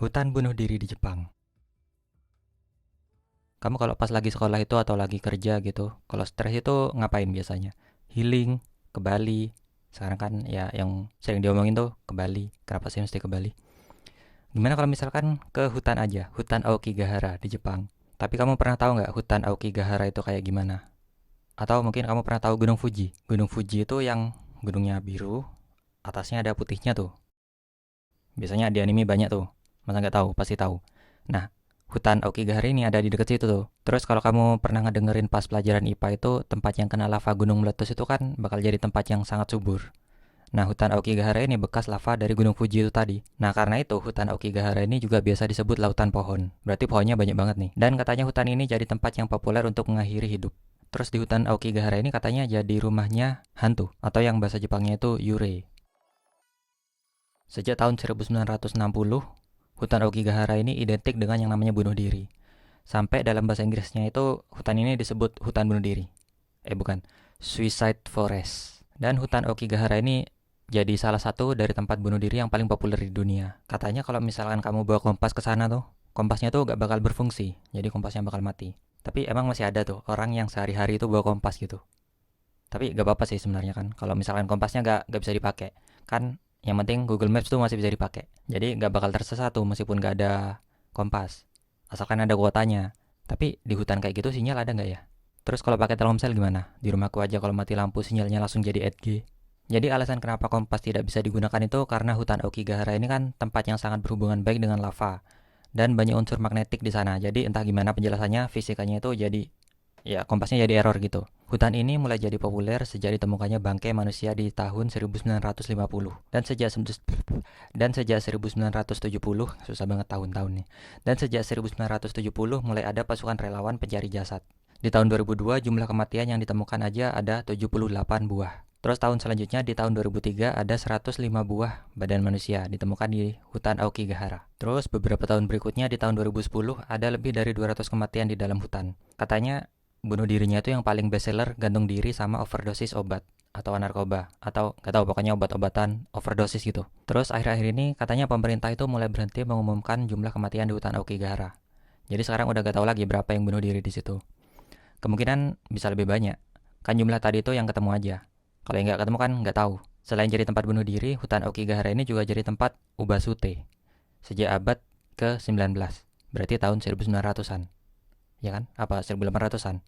Hutan bunuh diri di Jepang. Kamu kalau pas lagi sekolah itu atau lagi kerja gitu, kalau stres itu ngapain biasanya? Healing, ke Bali. Sekarang kan ya yang sering diomongin tuh ke Bali. Kenapa sih mesti ke Bali? Gimana kalau misalkan ke hutan aja, hutan Aokigahara di Jepang. Tapi kamu pernah tahu nggak hutan Aokigahara itu kayak gimana? Atau mungkin kamu pernah tahu Gunung Fuji? Gunung Fuji itu yang gunungnya biru, atasnya ada putihnya tuh. Biasanya di anime banyak tuh. Masa nggak tahu? Pasti tahu. Nah, hutan Aokigahara ini ada di dekat situ tuh. Terus kalau kamu pernah ngedengerin pas pelajaran IPA itu tempat yang kena lava gunung meletus itu kan bakal jadi tempat yang sangat subur. Nah, hutan Aokigahara ini bekas lava dari Gunung Fuji itu tadi. Nah, karena itu hutan Aokigahara ini juga biasa disebut lautan pohon. Berarti pohonnya banyak banget nih. Dan katanya hutan ini jadi tempat yang populer untuk mengakhiri hidup. Terus di hutan Aokigahara ini katanya jadi rumahnya hantu atau yang bahasa Jepangnya itu yurei. Sejak tahun 1960, hutan Aokigahara ini identik dengan yang namanya bunuh diri. Sampai dalam bahasa Inggrisnya itu hutan ini disebut hutan bunuh diri. Bukan, suicide forest. Dan hutan Aokigahara ini jadi salah satu dari tempat bunuh diri yang paling populer di dunia. Katanya kalau misalkan kamu bawa kompas ke sana tuh, kompasnya tuh gak bakal berfungsi. Jadi kompasnya bakal mati. Tapi emang masih ada tuh orang yang sehari-hari itu bawa kompas gitu. Tapi gak apa-apa sih sebenarnya kan. Kalau misalkan kompasnya gak bisa dipakai. Kan yang penting Google Maps tuh masih bisa dipakai. Jadi gak bakal tersesat tuh meskipun gak ada kompas. Asalkan ada kuotanya. Tapi di hutan kayak gitu sinyal ada nggak ya? Terus kalau pakai Telkomsel gimana? Di rumahku aja kalau mati lampu sinyalnya langsung jadi 8G. Jadi alasan kenapa kompas tidak bisa digunakan itu karena hutan Aokigahara ini kan tempat yang sangat berhubungan baik dengan lava dan banyak unsur magnetik di sana. Jadi entah gimana penjelasannya, fisikanya itu jadi ya kompasnya jadi error gitu. Hutan ini mulai jadi populer sejak ditemukannya bangkai manusia di tahun 1950 dan sejak 1970 susah banget tahun-tahun nih. Dan sejak 1970 mulai ada pasukan relawan pencari jasad. Di tahun 2002 jumlah kematian yang ditemukan aja ada 78 buah. Terus tahun selanjutnya di tahun 2003 ada 105 buah badan manusia ditemukan di hutan Aokigahara. Terus beberapa tahun berikutnya di tahun 2010 ada lebih dari 200 kematian di dalam hutan. Katanya bunuh dirinya itu yang paling bestseller gantung diri sama overdosis obat atau narkoba atau gak tahu pokoknya obat-obatan overdosis gitu. Terus akhir-akhir ini katanya pemerintah itu mulai berhenti mengumumkan jumlah kematian di hutan Aokigahara. Jadi sekarang udah gak tahu lagi berapa yang bunuh diri di situ. Kemungkinan bisa lebih banyak. Kan jumlah tadi itu yang ketemu aja. Kalau yang nggak ketemu kan nggak tahu. Selain jadi tempat bunuh diri, hutan Aokigahara ini juga jadi tempat ubasute sejak abad ke-19. Berarti tahun 1900-an. Ya kan? Apa 1800-an?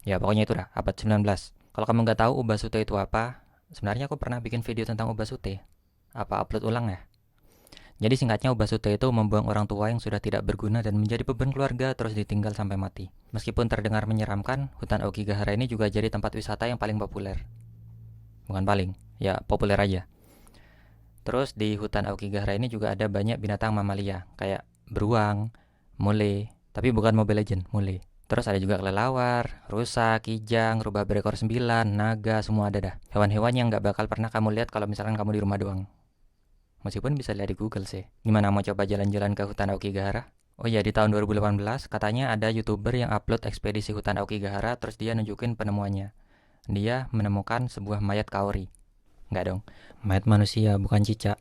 Ya pokoknya itu dah, abad 19. Kalau kamu nggak tahu ubasute itu apa, sebenarnya aku pernah bikin video tentang ubasute. Apa upload ulang ya? Jadi singkatnya ubasute itu membuang orang tua yang sudah tidak berguna dan menjadi beban keluarga terus ditinggal sampai mati. Meskipun terdengar menyeramkan, hutan Aokigahara ini juga jadi tempat wisata yang paling populer. Bukan paling, ya populer aja. Terus di hutan Aokigahara ini juga ada banyak binatang mamalia, kayak beruang, mole, tapi bukan Mobile Legend, mole. Terus ada juga kelelawar, rusa, kijang, rubah berekor 9, naga, semua ada dah. Hewan-hewan yang nggak bakal pernah kamu lihat kalau misalkan kamu di rumah doang. Meskipun bisa lihat di Google sih. Gimana mau coba jalan-jalan ke hutan Aokigahara? Oh iya, di tahun 2018 katanya ada YouTuber yang upload ekspedisi hutan Aokigahara terus dia nunjukin penemuannya. Dia menemukan sebuah mayat kaori. Enggak dong, mayat manusia bukan cicak.